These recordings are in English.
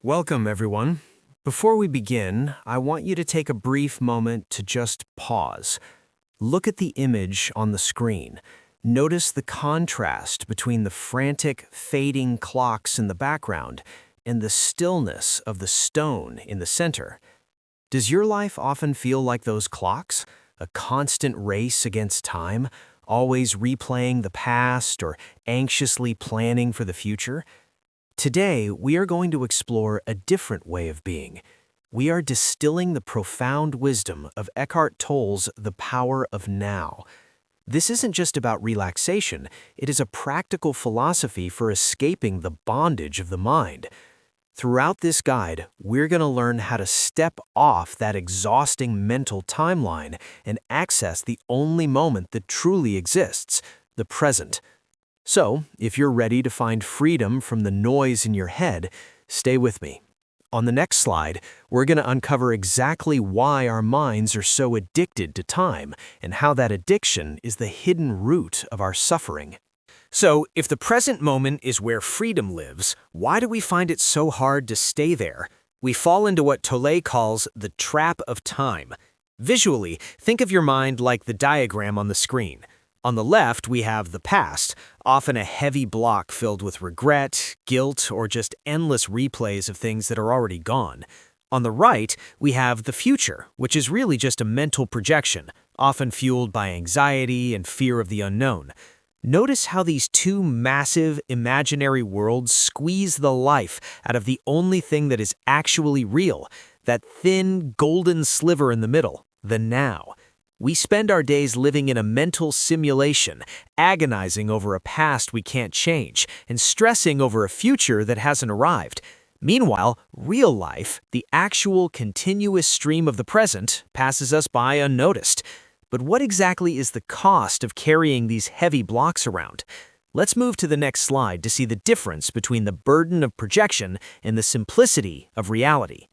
Welcome, everyone. Before we begin, I want you to take a brief moment to just pause. Look at the image on the screen. Notice the contrast between the frantic, fading clocks in the background and the stillness of the stone in the center. Does your life often feel like those clocks? A constant race against time, always replaying the past or anxiously planning for the future? Today, we are going to explore a different way of being. We are distilling the profound wisdom of Eckhart Tolle's The Power of Now. This isn't just about relaxation, it is a practical philosophy for escaping the bondage of the mind. Throughout this guide, we're going to learn how to step off that exhausting mental timeline and access the only moment that truly exists, the present. So, if you're ready to find freedom from the noise in your head, stay with me. On the next slide, we're going to uncover exactly why our minds are so addicted to time and how that addiction is the hidden root of our suffering. So, if the present moment is where freedom lives, why do we find it so hard to stay there? We fall into what Tolle calls the trap of time. Visually, think of your mind like the diagram on the screen. On the left, we have the past, often a heavy block filled with regret, guilt, or just endless replays of things that are already gone. On the right, we have the future, which is really just a mental projection, often fueled by anxiety and fear of the unknown. Notice how these two massive, imaginary worlds squeeze the life out of the only thing that is actually real, that thin, golden sliver in the middle, the now. We spend our days living in a mental simulation, agonizing over a past we can't change, and stressing over a future that hasn't arrived. Meanwhile, real life, the actual continuous stream of the present, passes us by unnoticed. But what exactly is the cost of carrying these heavy blocks around? Let's move to the next slide to see the difference between the burden of projection and the simplicity of reality.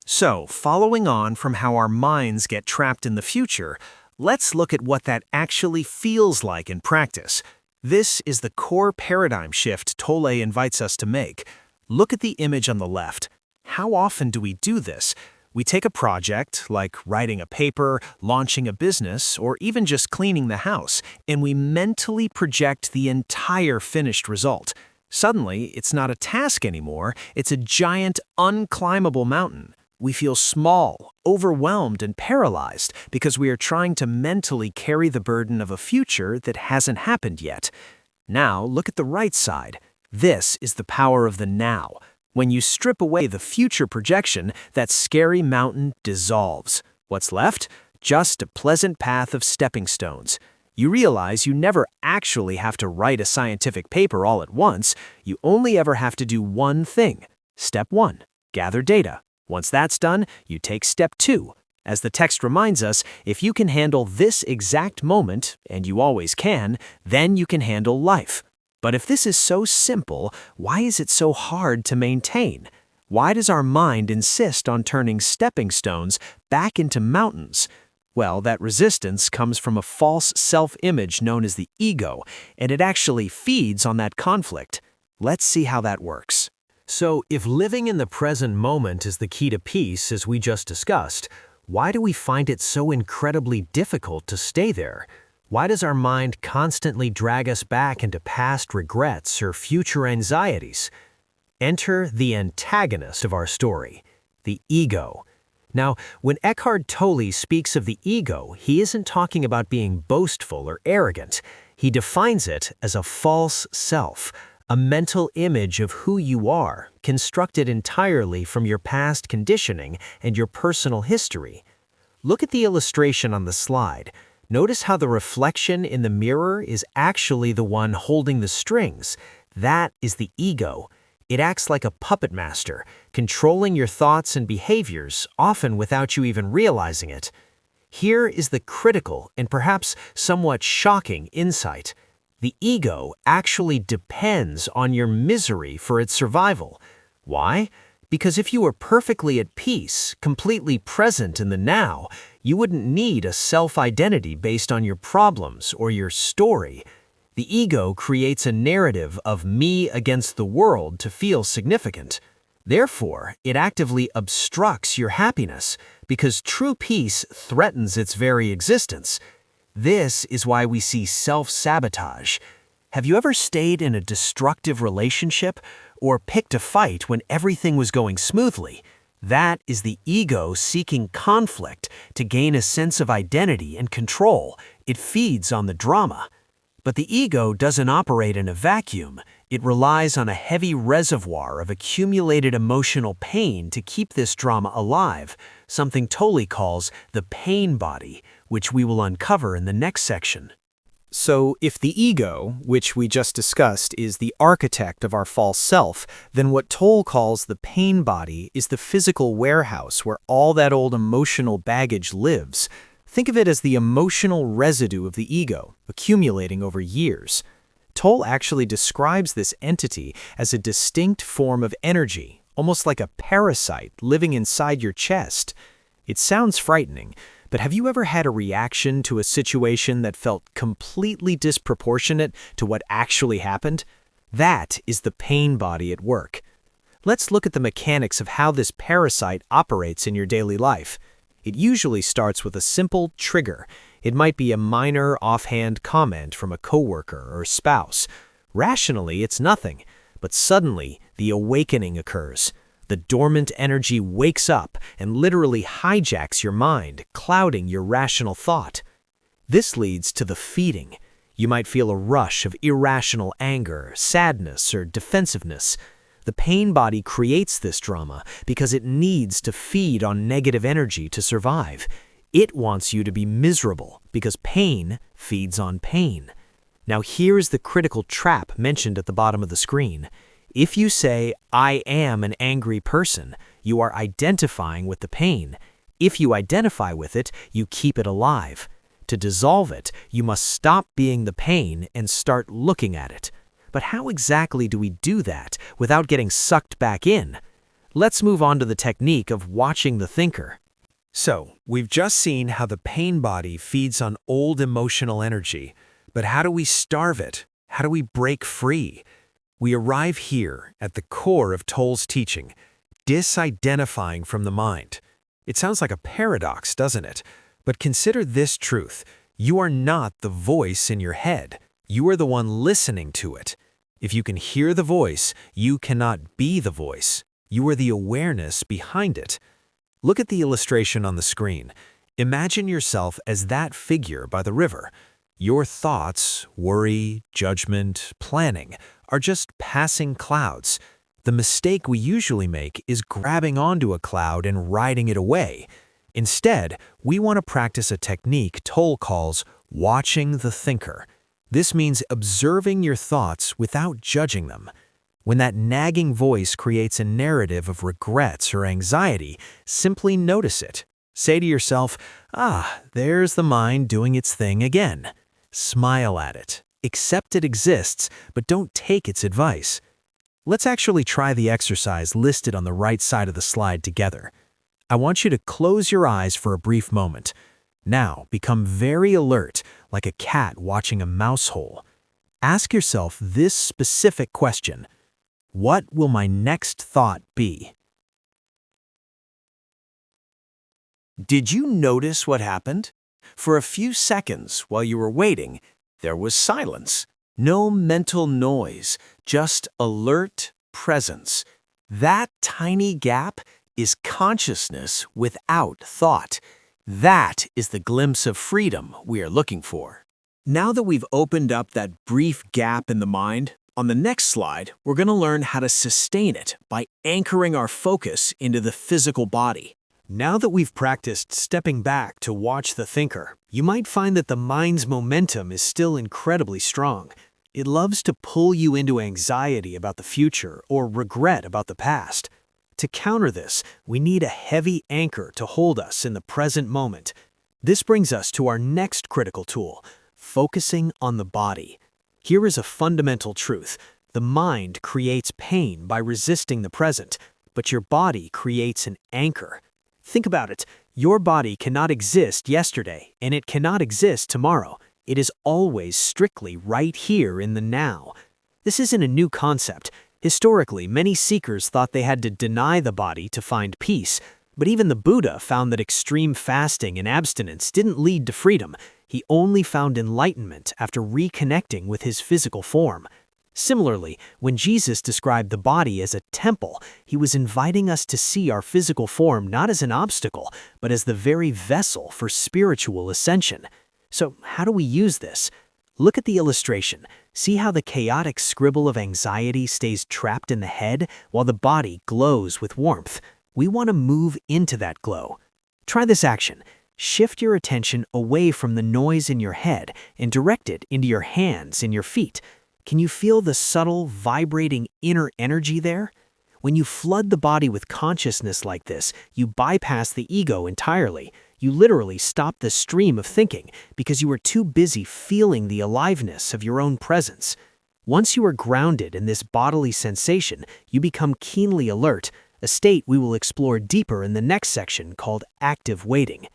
So, following on from how our minds get trapped in the future, let's look at what that actually feels like in practice. This is the core paradigm shift Tolle invites us to make. Look at the image on the left. How often do we do this? We take a project, like writing a paper, launching a business, or even just cleaning the house, and we mentally project the entire finished result. Suddenly, it's not a task anymore, it's a giant, unclimbable mountain. We feel small, overwhelmed, and paralyzed because we are trying to mentally carry the burden of a future that hasn't happened yet. Now, look at the right side. This is the power of the now. When you strip away the future projection, that scary mountain dissolves. What's left? Just a pleasant path of stepping stones. You realize you never actually have to write a scientific paper all at once. You only ever have to do one thing. Step 1. Gather data. Once that's done, you take step 2. As the text reminds us, if you can handle this exact moment, and you always can, then you can handle life. But if this is so simple, why is it so hard to maintain? Why does our mind insist on turning stepping stones back into mountains? Well, that resistance comes from a false self-image known as the ego, and it actually feeds on that conflict. Let's see how that works. So, if living in the present moment is the key to peace, as we just discussed, why do we find it so incredibly difficult to stay there? Why does our mind constantly drag us back into past regrets or future anxieties? Enter the antagonist of our story, the ego. Now, when Eckhart Tolle speaks of the ego, he isn't talking about being boastful or arrogant. He defines it as a false self, a mental image of who you are, constructed entirely from your past conditioning and your personal history. Look at the illustration on the slide. Notice how the reflection in the mirror is actually the one holding the strings. That is the ego. It acts like a puppet master, controlling your thoughts and behaviors, often without you even realizing it. Here is the critical and perhaps somewhat shocking insight. The ego actually depends on your misery for its survival. Why? Because if you were perfectly at peace, completely present in the now, you wouldn't need a self-identity based on your problems or your story. The ego creates a narrative of me against the world to feel significant. Therefore, it actively obstructs your happiness because true peace threatens its very existence. This is why we see self-sabotage. Have you ever stayed in a destructive relationship or picked a fight when everything was going smoothly? That is the ego seeking conflict to gain a sense of identity and control. It feeds on the drama. But the ego doesn't operate in a vacuum. It relies on a heavy reservoir of accumulated emotional pain to keep this drama alive, something Tolle calls the pain body, which we will uncover in the next section. So, if the ego, which we just discussed, is the architect of our false self, then what Tolle calls the pain body is the physical warehouse where all that old emotional baggage lives. Think of it as the emotional residue of the ego, accumulating over years. Tolle actually describes this entity as a distinct form of energy, almost like a parasite living inside your chest. It sounds frightening, but have you ever had a reaction to a situation that felt completely disproportionate to what actually happened? That is the pain body at work. Let's look at the mechanics of how this parasite operates in your daily life. It usually starts with a simple trigger. It might be a minor offhand comment from a coworker or spouse. Rationally, it's nothing, but suddenly the awakening occurs. The dormant energy wakes up and literally hijacks your mind, clouding your rational thought. This leads to the feeding. You might feel a rush of irrational anger, sadness, or defensiveness. The pain body creates this drama because it needs to feed on negative energy to survive. It wants you to be miserable because pain feeds on pain. Now here's the critical trap mentioned at the bottom of the screen. If you say, "I am an angry person," you are identifying with the pain. If you identify with it, you keep it alive. To dissolve it, you must stop being the pain and start looking at it. But how exactly do we do that without getting sucked back in? Let's move on to the technique of watching the thinker. So, we've just seen how the pain body feeds on old emotional energy. But how do we starve it? How do we break free? We arrive here at the core of Tolle's teaching, disidentifying from the mind. It sounds like a paradox, doesn't it? But consider this truth. You are not the voice in your head. You are the one listening to it. If you can hear the voice, you cannot be the voice. You are the awareness behind it. Look at the illustration on the screen. Imagine yourself as that figure by the river. Your thoughts, worry, judgment, planning are just passing clouds. The mistake we usually make is grabbing onto a cloud and riding it away. Instead, we want to practice a technique Tolle calls watching the thinker. This means observing your thoughts without judging them. When that nagging voice creates a narrative of regrets or anxiety, simply notice it. Say to yourself, there's the mind doing its thing again. Smile at it. Accept it exists, but don't take its advice. Let's actually try the exercise listed on the right side of the slide together. I want you to close your eyes for a brief moment. Now, become very alert, like a cat watching a mouse hole. Ask yourself this specific question. What will my next thought be? Did you notice what happened? For a few seconds while you were waiting, there was silence. No mental noise, just alert presence. That tiny gap is consciousness without thought. That is the glimpse of freedom we are looking for. Now that we've opened up that brief gap in the mind, on the next slide, we're going to learn how to sustain it by anchoring our focus into the physical body. Now that we've practiced stepping back to watch the thinker, you might find that the mind's momentum is still incredibly strong. It loves to pull you into anxiety about the future or regret about the past. To counter this, we need a heavy anchor to hold us in the present moment. This brings us to our next critical tool, focusing on the body. Here is a fundamental truth. The mind creates pain by resisting the present, but your body creates an anchor. Think about it. Your body cannot exist yesterday, and it cannot exist tomorrow. It is always strictly right here in the now. This isn't a new concept. Historically, many seekers thought they had to deny the body to find peace, but even the Buddha found that extreme fasting and abstinence didn't lead to freedom. He only found enlightenment after reconnecting with his physical form. Similarly, when Jesus described the body as a temple, he was inviting us to see our physical form not as an obstacle, but as the very vessel for spiritual ascension. So, how do we use this? Look at the illustration. See how the chaotic scribble of anxiety stays trapped in the head while the body glows with warmth. We want to move into that glow. Try this action. Shift your attention away from the noise in your head and direct it into your hands and your feet. Can you feel the subtle, vibrating inner energy there? When you flood the body with consciousness like this, you bypass the ego entirely. You literally stop the stream of thinking because you are too busy feeling the aliveness of your own presence. Once you are grounded in this bodily sensation, you become keenly alert, a state we will explore deeper in the next section called active waiting.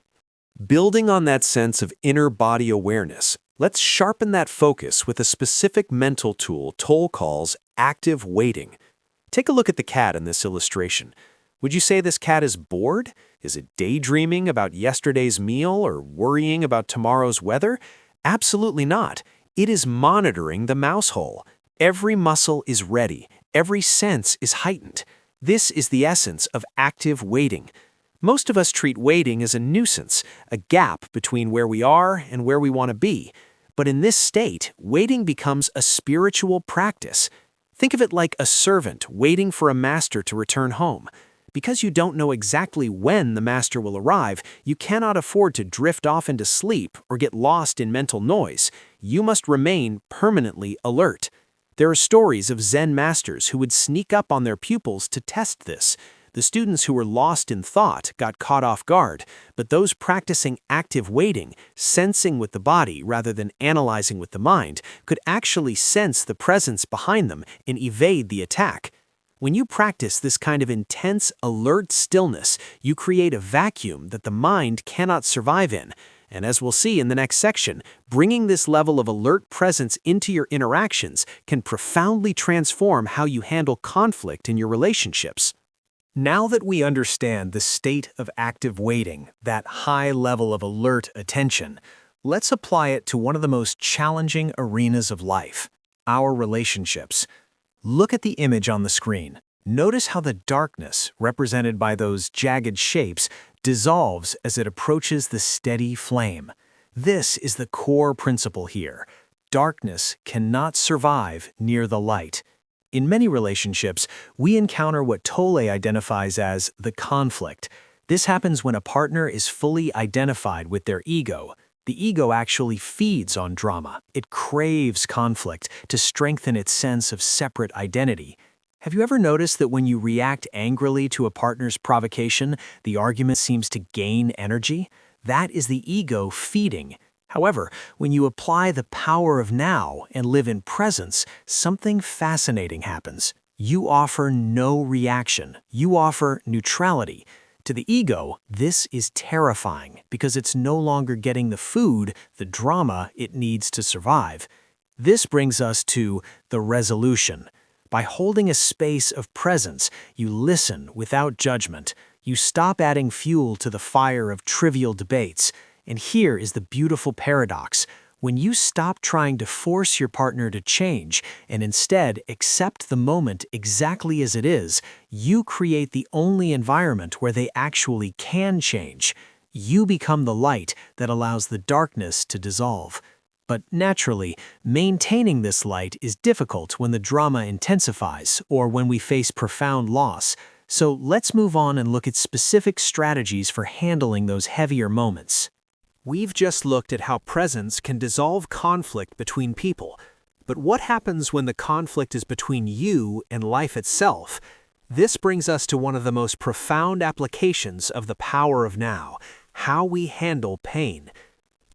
Building on that sense of inner body awareness, let's sharpen that focus with a specific mental tool Tolle calls active waiting. Take a look at the cat in this illustration. Would you say this cat is bored? Is it daydreaming about yesterday's meal or worrying about tomorrow's weather? Absolutely not. It is monitoring the mouse hole. Every muscle is ready. Every sense is heightened. This is the essence of active waiting. Most of us treat waiting as a nuisance, a gap between where we are and where we want to be. But in this state, waiting becomes a spiritual practice. Think of it like a servant waiting for a master to return home. Because you don't know exactly when the master will arrive, you cannot afford to drift off into sleep or get lost in mental noise. You must remain permanently alert. There are stories of Zen masters who would sneak up on their pupils to test this. The students who were lost in thought got caught off guard, but those practicing active waiting, sensing with the body rather than analyzing with the mind, could actually sense the presence behind them and evade the attack. When you practice this kind of intense, alert stillness, you create a vacuum that the mind cannot survive in. And as we'll see in the next section, bringing this level of alert presence into your interactions can profoundly transform how you handle conflict in your relationships. Now that we understand the state of active waiting, that high level of alert attention, let's apply it to one of the most challenging arenas of life, our relationships. Look at the image on the screen. Notice how the darkness, represented by those jagged shapes, dissolves as it approaches the steady flame. This is the core principle here. Darkness cannot survive near the light. In many relationships, we encounter what Tolle identifies as the conflict. This happens when a partner is fully identified with their ego. The ego actually feeds on drama. It craves conflict to strengthen its sense of separate identity. Have you ever noticed that when you react angrily to a partner's provocation, the argument seems to gain energy? That is the ego feeding. However, when you apply the power of now and live in presence, something fascinating happens. You offer no reaction. You offer neutrality. To the ego, this is terrifying because it's no longer getting the food, the drama it needs to survive. This brings us to the resolution. By holding a space of presence, you listen without judgment. You stop adding fuel to the fire of trivial debates. And here is the beautiful paradox. When you stop trying to force your partner to change and instead accept the moment exactly as it is, you create the only environment where they actually can change. You become the light that allows the darkness to dissolve. But naturally, maintaining this light is difficult when the drama intensifies or when we face profound loss. So let's move on and look at specific strategies for handling those heavier moments. We've just looked at how presence can dissolve conflict between people. But what happens when the conflict is between you and life itself? This brings us to one of the most profound applications of the power of now, how we handle pain.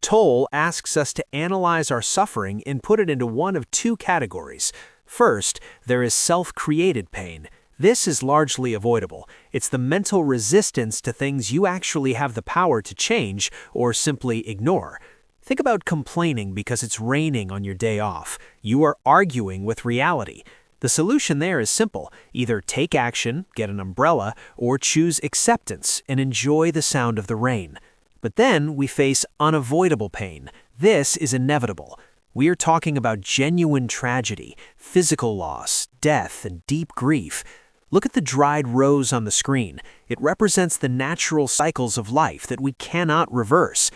Tolle asks us to analyze our suffering and put it into one of two categories. First, there is self-created pain. This is largely avoidable. It's the mental resistance to things you actually have the power to change or simply ignore. Think about complaining because it's raining on your day off. You are arguing with reality. The solution there is simple. Either take action, get an umbrella, or choose acceptance and enjoy the sound of the rain. But then we face unavoidable pain. This is inevitable. We are talking about genuine tragedy, physical loss, death, and deep grief. Look at the dried rose on the screen. It represents the natural cycles of life that we cannot reverse.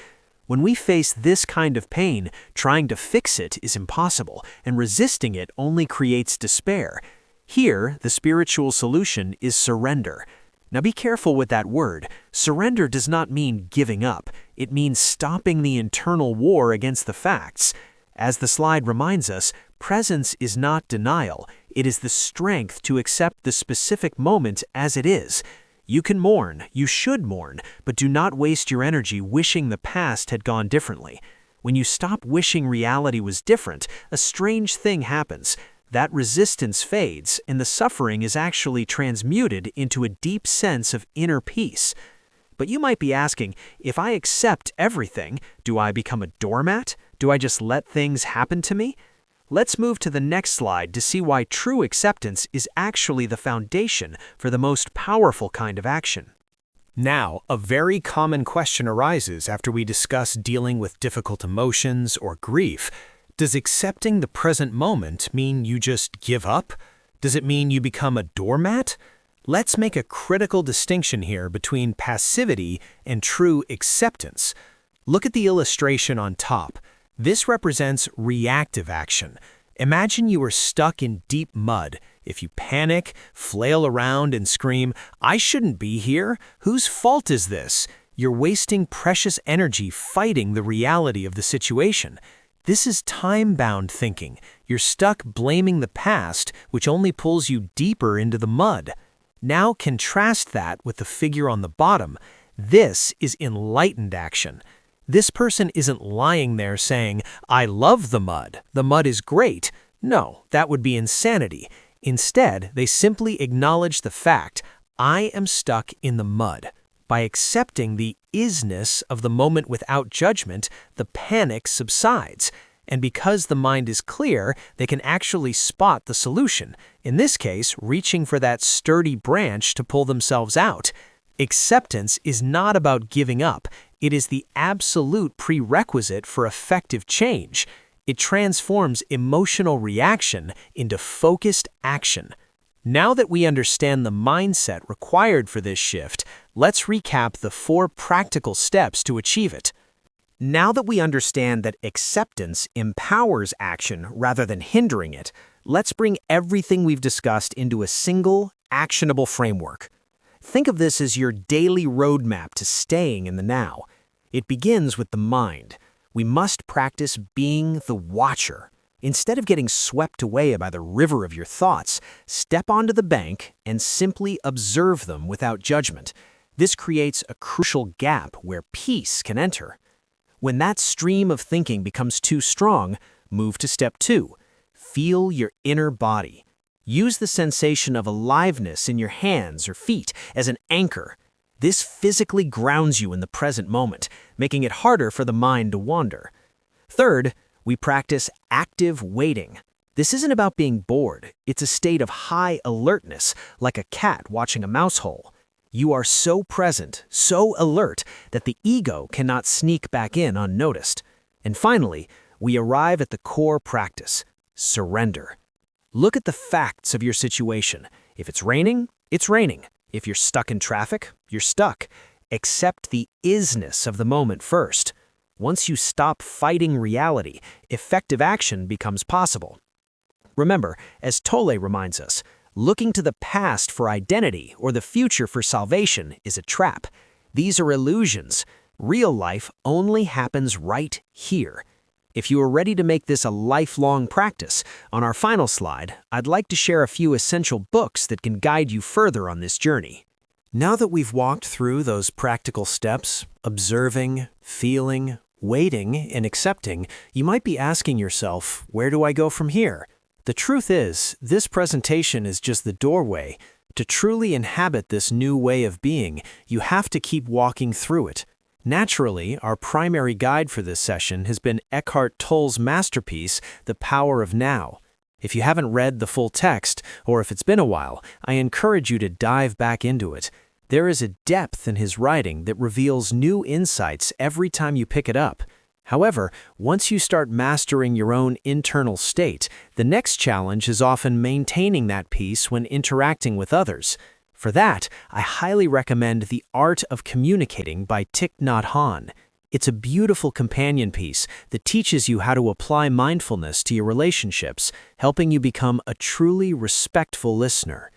When we face this kind of pain, trying to fix it is impossible, and resisting it only creates despair. Here, the spiritual solution is surrender. Now be careful with that word. Surrender does not mean giving up. It means stopping the internal war against the facts. As the slide reminds us, presence is not denial. It is the strength to accept the specific moment as it is. You can mourn, you should mourn, but do not waste your energy wishing the past had gone differently. When you stop wishing reality was different, a strange thing happens. That resistance fades, and the suffering is actually transmuted into a deep sense of inner peace. But you might be asking, if I accept everything, do I become a doormat? Do I just let things happen to me? Let's move to the next slide to see why true acceptance is actually the foundation for the most powerful kind of action. Now, a very common question arises after we discuss dealing with difficult emotions or grief. Does accepting the present moment mean you just give up? Does it mean you become a doormat? Let's make a critical distinction here between passivity and true acceptance. Look at the illustration on top. This represents reactive action. Imagine you are stuck in deep mud. If you panic, flail around, and scream, "I shouldn't be here. Whose fault is this?" You're wasting precious energy fighting the reality of the situation. This is time-bound thinking. You're stuck blaming the past, which only pulls you deeper into the mud. Now contrast that with the figure on the bottom. This is enlightened action. This person isn't lying there saying, "I love the mud is great." No, that would be insanity. Instead, they simply acknowledge the fact, "I am stuck in the mud." By accepting the isness of the moment without judgment, the panic subsides. And because the mind is clear, they can actually spot the solution, in this case, reaching for that sturdy branch to pull themselves out. Acceptance is not about giving up. It is the absolute prerequisite for effective change. It transforms emotional reaction into focused action. Now that we understand the mindset required for this shift, let's recap the 4 practical steps to achieve it. Now that we understand that acceptance empowers action rather than hindering it, let's bring everything we've discussed into a single, actionable framework. Think of this as your daily roadmap to staying in the now. It begins with the mind. We must practice being the watcher. Instead of getting swept away by the river of your thoughts, step onto the bank and simply observe them without judgment. This creates a crucial gap where peace can enter. When that stream of thinking becomes too strong, move to step 2. Feel your inner body. Use the sensation of aliveness in your hands or feet as an anchor. This physically grounds you in the present moment, making it harder for the mind to wander. Third, we practice active waiting. This isn't about being bored. It's a state of high alertness, like a cat watching a mouse hole. You are so present, so alert, that the ego cannot sneak back in unnoticed. And finally, we arrive at the core practice, surrender. Look at the facts of your situation. If it's raining, it's raining. If you're stuck in traffic, you're stuck. Accept the isness of the moment first. Once you stop fighting reality, effective action becomes possible. Remember, as Tolle reminds us, looking to the past for identity or the future for salvation is a trap. These are illusions. Real life only happens right here. If you are ready to make this a lifelong practice, on our final slide, I'd like to share a few essential books that can guide you further on this journey. Now that we've walked through those practical steps, observing, feeling, waiting, and accepting, you might be asking yourself, where do I go from here? The truth is, this presentation is just the doorway. To truly inhabit this new way of being, you have to keep walking through it. Naturally, our primary guide for this session has been Eckhart Tolle's masterpiece, The Power of Now. If you haven't read the full text, or if it's been a while, I encourage you to dive back into it. There is a depth in his writing that reveals new insights every time you pick it up. However, once you start mastering your own internal state, the next challenge is often maintaining that peace when interacting with others. For that, I highly recommend The Art of Communicating by Thich Nhat Hanh. It's a beautiful companion piece that teaches you how to apply mindfulness to your relationships, helping you become a truly respectful listener.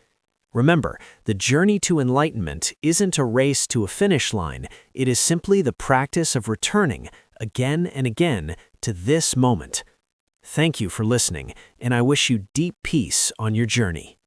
Remember, the journey to enlightenment isn't a race to a finish line. It is simply the practice of returning, again and again, to this moment. Thank you for listening, and I wish you deep peace on your journey.